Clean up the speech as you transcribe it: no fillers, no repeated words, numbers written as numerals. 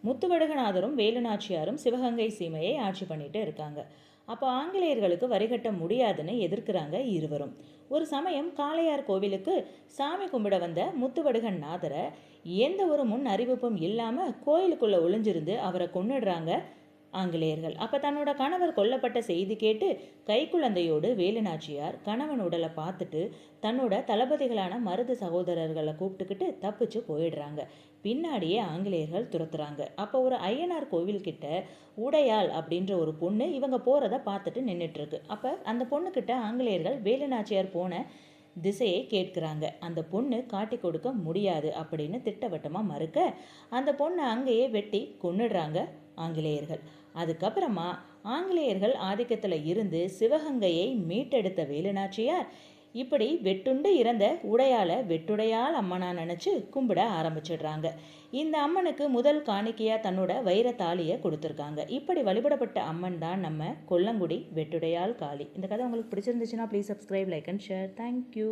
முத்துவடுகநாதரும் வேலுநாச்சியாரும் சிவகங்கை சீமையை ஆட்சி பண்ணிட்டு இருக்காங்க. அப்போ ஆங்கிலேயர்களுக்கு வரிகட்ட முடியாதுன்னு எதிர்க்கிறாங்க இருவரும். ஒரு சமயம் காளையார் கோவிலுக்கு சாமி கும்பிட வந்த முத்துவடுகன் நாதரை எந்த ஒரு முன் அறிவிப்பும் இல்லாமல் கோயிலுக்குள்ளே ஒளிஞ்சிருந்து அவரை கொன்னுடுறாங்க ஆங்கிலேயர்கள். அப்போ தன்னோட கணவர் கொல்லப்பட்ட செய்தி கேட்டு கைக்குழந்தையோடு வேலுநாச்சியார் கணவன் உடலை பார்த்துட்டு தன்னோட தளபதிகளான மருது சகோதரர்களை கூப்பிட்டுக்கிட்டு தப்பிச்சு போயிடுறாங்க. பின்னாடியே ஆங்கிலேயர்கள் துரத்துறாங்க. அப்போ ஒரு ஐயனார் கோவில் கிட்ட உடையாள் அப்படின்ற ஒரு பொண்ணு இவங்க போகிறத பார்த்துட்டு நின்றுட்டு இருக்கு. அப்போ அந்த பொண்ணுக்கிட்ட ஆங்கிலேயர்கள் வேலுநாச்சியார் போன திசையை கேட்குறாங்க. அந்த பொண்ணு காட்டி கொடுக்க முடியாது அப்படின்னு திட்டவட்டமாக மறுக்க அந்த பொண்ணை அங்கேயே வெட்டி கொன்னுடுறாங்க ஆங்கிலேயர்கள். அதுக்கப்புறமா ஆங்கிலேயர்கள் ஆதிக்கத்தில் இருந்து சிவகங்கையை மீட்டெடுத்த வேலுநாச்சியார் இப்படி வெட்டுண்டு இறந்த உடையால வெட்டுடையால் அம்மனா நினச்சி கும்பிட ஆரம்பிச்சிடுறாங்க. இந்த அம்மனுக்கு முதல் காணிக்கையாக தன்னோட வைர தாலியை கொடுத்துருக்காங்க. இப்படி வழிபடப்பட்ட அம்மன் தான் நம்ம கொல்லங்குடி வெட்டுடையால் காளி. இந்த கதை உங்களுக்கு பிடிச்சிருந்துச்சுன்னா please subscribe, like and share. Thank you.